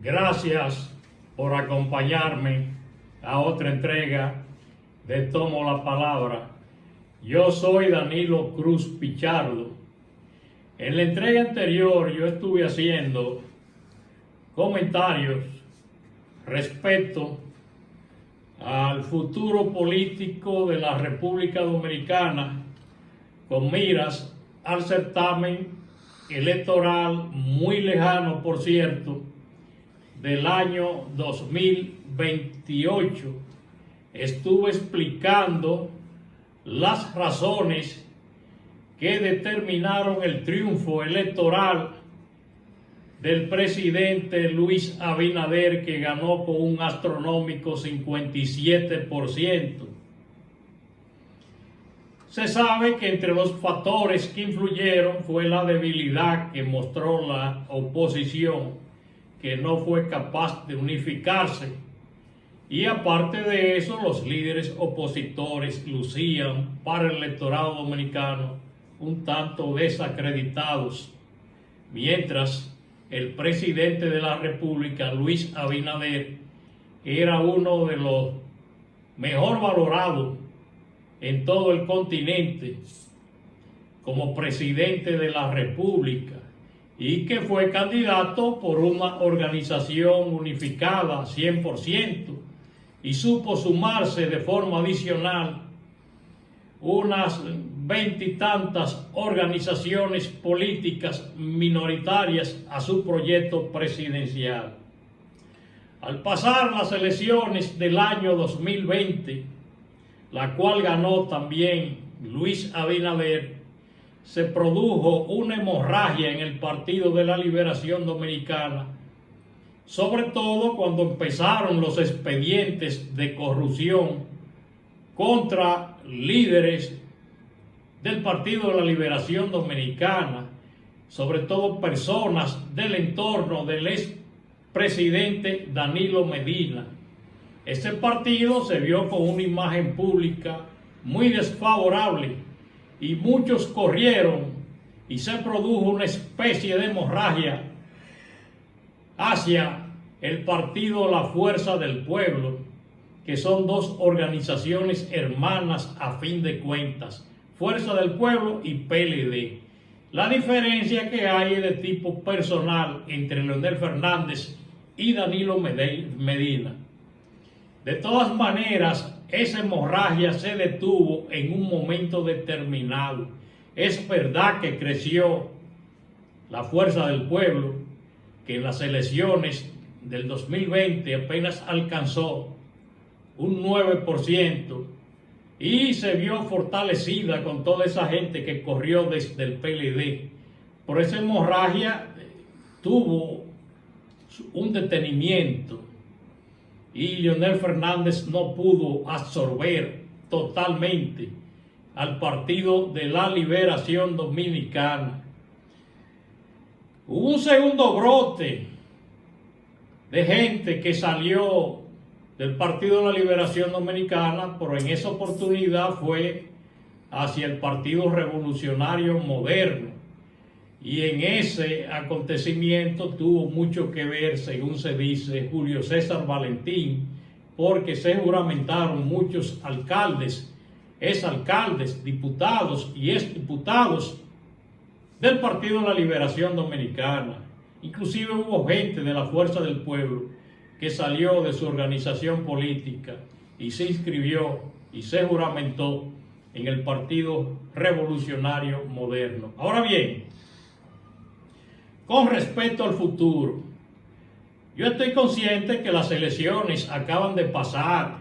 Gracias por acompañarme a otra entrega de Tomo la Palabra. Yo soy Danilo Cruz Pichardo. En la entrega anterior yo estuve haciendo comentarios respecto al futuro político de la República Dominicana con miras al certamen electoral muy lejano, por cierto, del año 2028. Estuve explicando las razones que determinaron el triunfo electoral del presidente Luis Abinader, que ganó con un astronómico 57%. Se sabe que entre los factores que influyeron fue la debilidad que mostró la oposición, que no fue capaz de unificarse, y aparte de eso los líderes opositores lucían para el electorado dominicano un tanto desacreditados, mientras el presidente de la República, Luis Abinader, era uno de los mejor valorados en todo el continente como presidente de la República, y que fue candidato por una organización unificada 100%, y supo sumarse de forma adicional unas 20 y tantas organizaciones políticas minoritarias a su proyecto presidencial. Al pasar las elecciones del año 2020, la cual ganó también Luis Abinader, se produjo una hemorragia en el Partido de la Liberación Dominicana, sobre todo cuando empezaron los expedientes de corrupción contra líderes del Partido de la Liberación Dominicana, sobre todo personas del entorno del expresidente Danilo Medina. Ese partido se vio con una imagen pública muy desfavorable y muchos corrieron, y se produjo una especie de hemorragia hacia el partido La Fuerza del Pueblo, que son dos organizaciones hermanas a fin de cuentas, Fuerza del Pueblo y PLD. La diferencia que hay es de tipo personal entre Leonel Fernández y Danilo Medina. De todas maneras, esa hemorragia se detuvo en un momento determinado. Es verdad que creció la Fuerza del Pueblo, que en las elecciones del 2020 apenas alcanzó un 9%, y se vio fortalecida con toda esa gente que corrió desde el PLD. Por esa hemorragia tuvo un detenimiento, y Leonel Fernández no pudo absorber totalmente al Partido de la Liberación Dominicana. Hubo un segundo brote de gente que salió del Partido de la Liberación Dominicana, pero en esa oportunidad fue hacia el Partido Revolucionario Moderno. Y en ese acontecimiento tuvo mucho que ver, según se dice, Julio César Valentín, porque se juramentaron muchos alcaldes, exalcaldes, diputados y exdiputados del Partido de la Liberación Dominicana. Inclusive hubo gente de la Fuerza del Pueblo que salió de su organización política y se inscribió y se juramentó en el Partido Revolucionario Moderno. Ahora bien, con respecto al futuro, yo estoy consciente que las elecciones acaban de pasar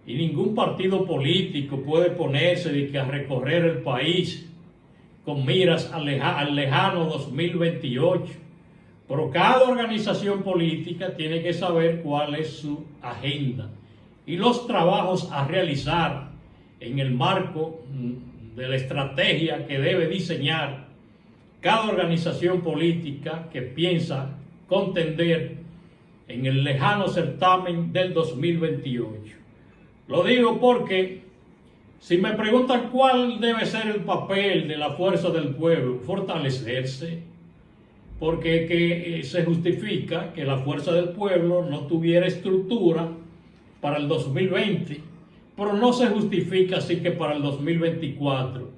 y ningún partido político puede ponerse a recorrer el país con miras al lejano 2028. Pero cada organización política tiene que saber cuál es su agenda y los trabajos a realizar en el marco de la estrategia que debe diseñar cada organización política que piensa contender en el lejano certamen del 2028. Lo digo porque si me preguntan cuál debe ser el papel de la Fuerza del Pueblo, fortalecerse, porque se justifica que la Fuerza del Pueblo no tuviera estructura para el 2020, pero no se justifica así que para el 2024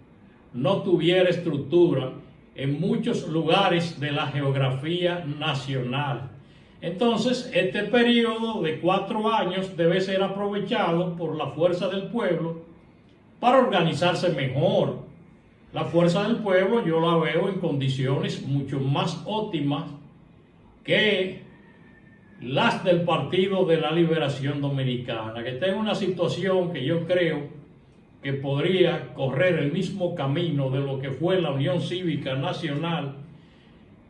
no tuviera estructura en muchos lugares de la geografía nacional. Entonces, este periodo de 4 años debe ser aprovechado por la Fuerza del Pueblo para organizarse mejor. La Fuerza del Pueblo yo la veo en condiciones mucho más óptimas que las del Partido de la Liberación Dominicana, que está en una situación que yo creo que podría correr el mismo camino de lo que fue la Unión Cívica Nacional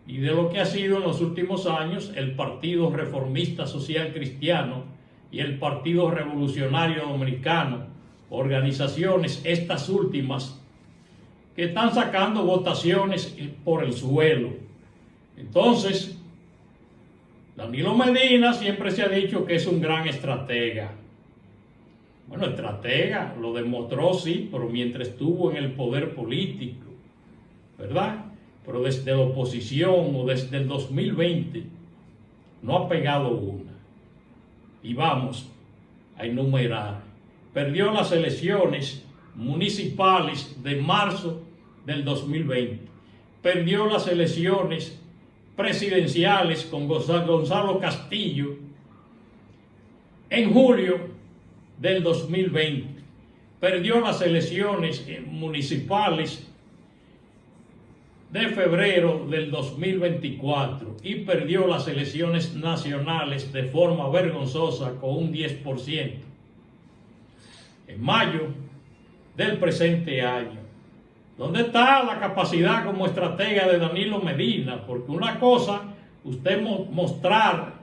y de lo que ha sido en los últimos años el Partido Reformista Social Cristiano y el Partido Revolucionario Dominicano, organizaciones estas últimas que están sacando votaciones por el suelo. Entonces, Danilo Medina siempre se ha dicho que es un gran estratega. Bueno, estratega, lo demostró sí, pero mientras estuvo en el poder político, ¿verdad? Pero desde la oposición o desde el 2020 no ha pegado una. Y vamos a enumerar. Perdió las elecciones municipales de marzo del 2020. Perdió las elecciones presidenciales con Gonzalo Castillo en julio del 2020. Perdió las elecciones municipales de febrero del 2024 y perdió las elecciones nacionales de forma vergonzosa con un 10% en mayo del presente año. ¿Dónde está la capacidad como estratega de Danilo Medina? Porque una cosa, usted mostrar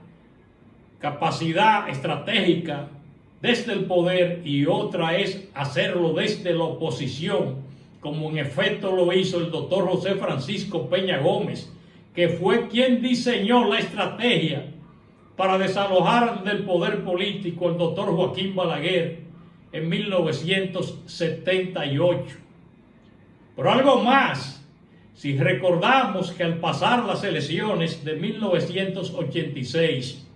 capacidad estratégica desde el poder y otra es hacerlo desde la oposición, como en efecto lo hizo el doctor José Francisco Peña Gómez, que fue quien diseñó la estrategia para desalojar del poder político al doctor Joaquín Balaguer en 1978. Pero algo más, si recordamos que al pasar las elecciones de 1986,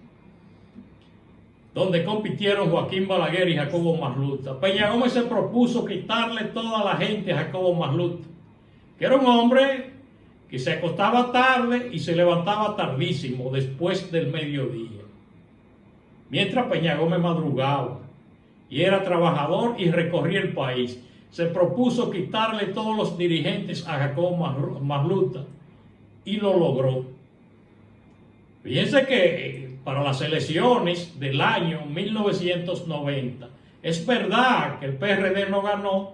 donde compitieron Joaquín Balaguer y Jacobo Masluta, Peña Gómez se propuso quitarle toda la gente a Jacobo Masluta, que era un hombre que se acostaba tarde y se levantaba tardísimo después del mediodía, mientras Peña Gómez madrugaba y era trabajador y recorría el país. Se propuso quitarle todos los dirigentes a Jacobo Masluta y lo logró. Fíjense que para las elecciones del año 1990, es verdad que el PRD no ganó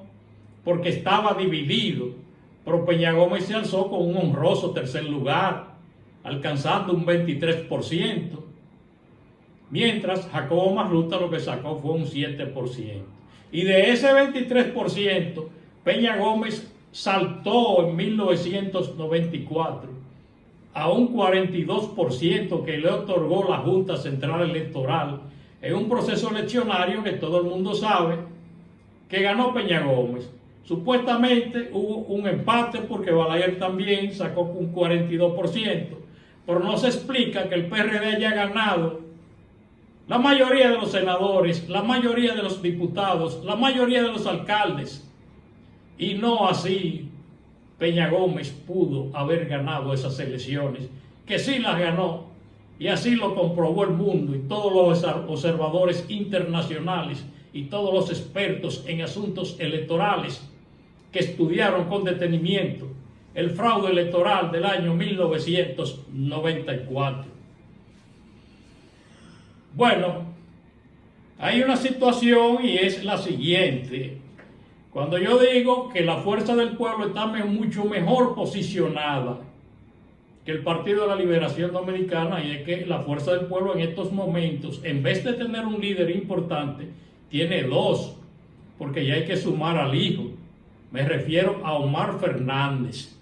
porque estaba dividido, pero Peña Gómez se alzó con un honroso tercer lugar, alcanzando un 23%, mientras Jacobo Masluta lo que sacó fue un 7%. Y de ese 23%, Peña Gómez saltó en 1994 a un 42% que le otorgó la Junta Central Electoral en un proceso eleccionario que todo el mundo sabe que ganó Peña Gómez. Supuestamente hubo un empate porque Balaguer también sacó un 42%, pero no se explica que el PRD haya ganado la mayoría de los senadores, la mayoría de los diputados, la mayoría de los alcaldes, y no así Peña Gómez pudo haber ganado esas elecciones, que sí las ganó, y así lo comprobó el mundo y todos los observadores internacionales y todos los expertos en asuntos electorales que estudiaron con detenimiento el fraude electoral del año 1994. Bueno, hay una situación y es la siguiente. Cuando yo digo que la Fuerza del Pueblo está mucho mejor posicionada que el Partido de la Liberación Dominicana, y es que la Fuerza del Pueblo en estos momentos, en vez de tener un líder importante, tiene dos, porque ya hay que sumar al hijo. Me refiero a Omar Fernández.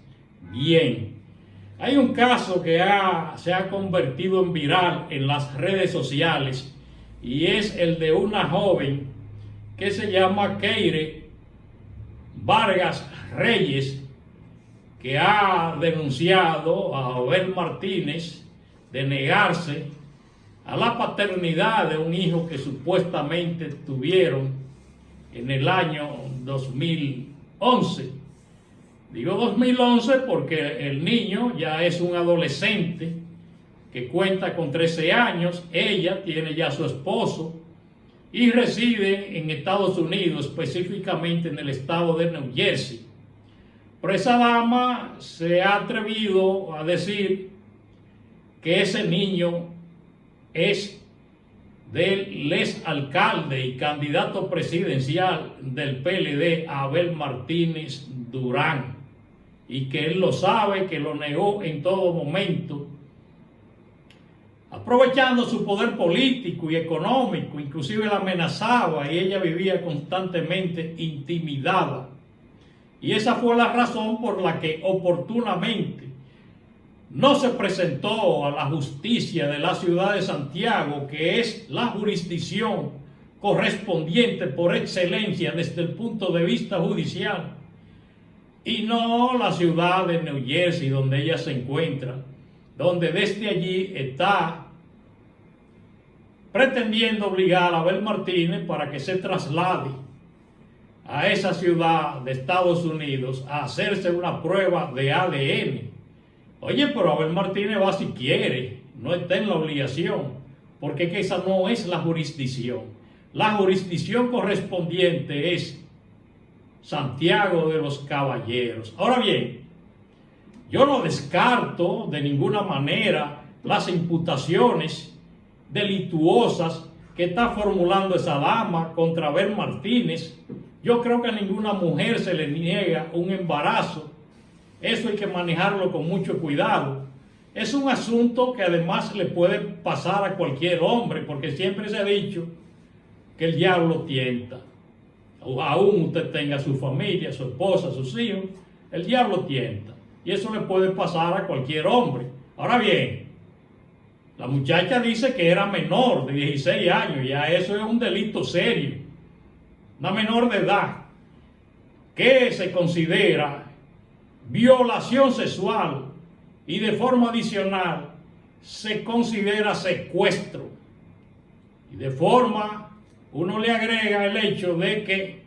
Bien. Hay un caso que se ha convertido en viral en las redes sociales y es el de una joven que se llama Keire Vargas Reyes, que ha denunciado a Abel Martínez de negarse a la paternidad de un hijo que supuestamente tuvieron en el año 2011. Digo 2011 porque el niño ya es un adolescente que cuenta con 13 años, ella tiene ya su esposo y reside en Estados Unidos, específicamente en el estado de New Jersey. Pero esa dama se ha atrevido a decir que ese niño es del exalcalde y candidato presidencial del PLD, Abel Martínez Durán, y que él lo sabe, que lo negó en todo momento, aprovechando su poder político y económico. Inclusive la amenazaba y ella vivía constantemente intimidada. Y esa fue la razón por la que oportunamente no se presentó a la justicia de la ciudad de Santiago, que es la jurisdicción correspondiente por excelencia desde el punto de vista judicial, y no la ciudad de New Jersey, donde ella se encuentra, donde desde allí está pretendiendo obligar a Abel Martínez para que se traslade a esa ciudad de Estados Unidos a hacerse una prueba de ADN. Oye, pero Abel Martínez va si quiere, no está en la obligación, porque esa no es la jurisdicción. La jurisdicción correspondiente es Santiago de los Caballeros. Ahora bien, yo no descarto de ninguna manera las imputaciones delituosas que está formulando esa dama contra Abel Martínez. Yo creo que a ninguna mujer se le niega un embarazo. Eso hay que manejarlo con mucho cuidado. Es un asunto que además le puede pasar a cualquier hombre, porque siempre se ha dicho que el diablo tienta. Aún usted tenga su familia, su esposa, sus hijos, el diablo tienta. Y eso le puede pasar a cualquier hombre. Ahora bien, la muchacha dice que era menor de 16 años, ya eso es un delito serio. Una menor de edad que se considera violación sexual y de forma adicional se considera secuestro. Y de forma, uno le agrega el hecho de que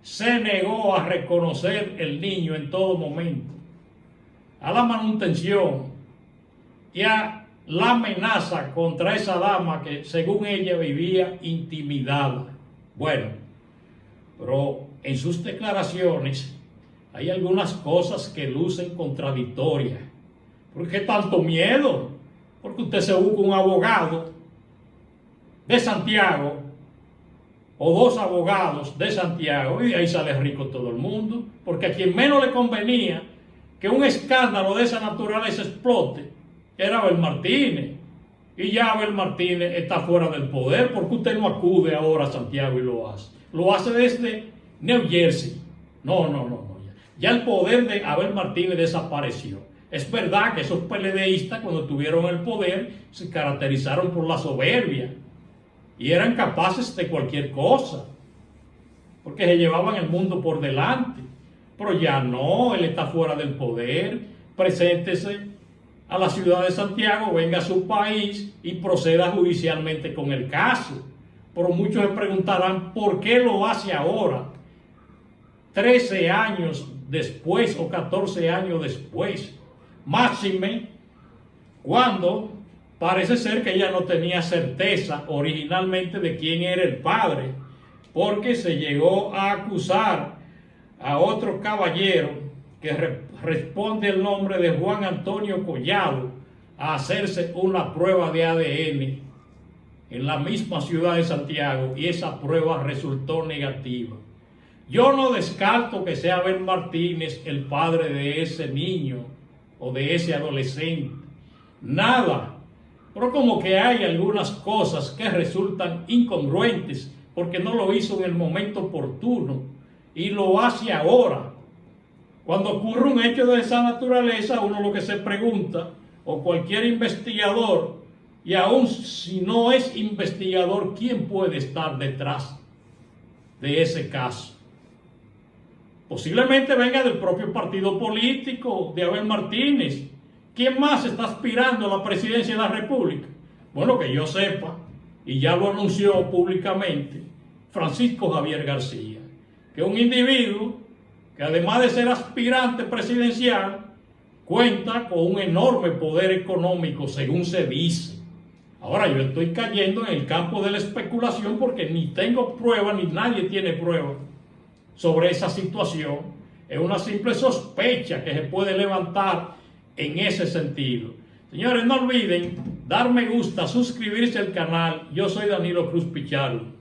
se negó a reconocer el niño en todo momento, a la manutención y a la amenaza contra esa dama que según ella vivía intimidada. Bueno, pero en sus declaraciones hay algunas cosas que lucen contradictorias. ¿Por qué tanto miedo? Porque usted se busca un abogado de Santiago o dos abogados de Santiago y ahí sale rico todo el mundo, porque a quien menos le convenía que un escándalo de esa naturaleza explote era Abel Martínez, y ya Abel Martínez está fuera del poder. Porque usted no acude ahora a Santiago y lo hace desde New Jersey. No. Ya el poder de Abel Martínez desapareció. Es verdad que esos PLDistas, cuando tuvieron el poder, se caracterizaron por la soberbia y eran capaces de cualquier cosa, porque se llevaban el mundo por delante. Pero ya no, él está fuera del poder. Preséntese a la ciudad de Santiago, venga a su país y proceda judicialmente con el caso. Pero muchos se preguntarán por qué lo hace ahora, 13 años después o 14 años después. Máxime cuando parece ser que ella no tenía certeza originalmente de quién era el padre, porque se llegó a acusar a otro caballero que responde el nombre de Juan Antonio Collado a hacerse una prueba de ADN en la misma ciudad de Santiago, y esa prueba resultó negativa. Yo no descarto que sea Abel Martínez el padre de ese niño o de ese adolescente. Nada. Pero como que hay algunas cosas que resultan incongruentes, porque no lo hizo en el momento oportuno y lo hace ahora. Cuando ocurre un hecho de esa naturaleza, uno lo que se pregunta, o cualquier investigador, y aún si no es investigador, ¿quién puede estar detrás de ese caso? Posiblemente venga del propio partido político de Abel Martínez. ¿Quién más está aspirando a la presidencia de la República? Bueno, que yo sepa, y ya lo anunció públicamente, Francisco Javier García, que es un individuo que además de ser aspirante presidencial, cuenta con un enorme poder económico, según se dice. Ahora, yo estoy cayendo en el campo de la especulación porque ni tengo pruebas, ni nadie tiene pruebas sobre esa situación. Es una simple sospecha que se puede levantar en ese sentido. Señores, no olviden dar me gusta, suscribirse al canal. Yo soy Danilo Cruz Pichardo.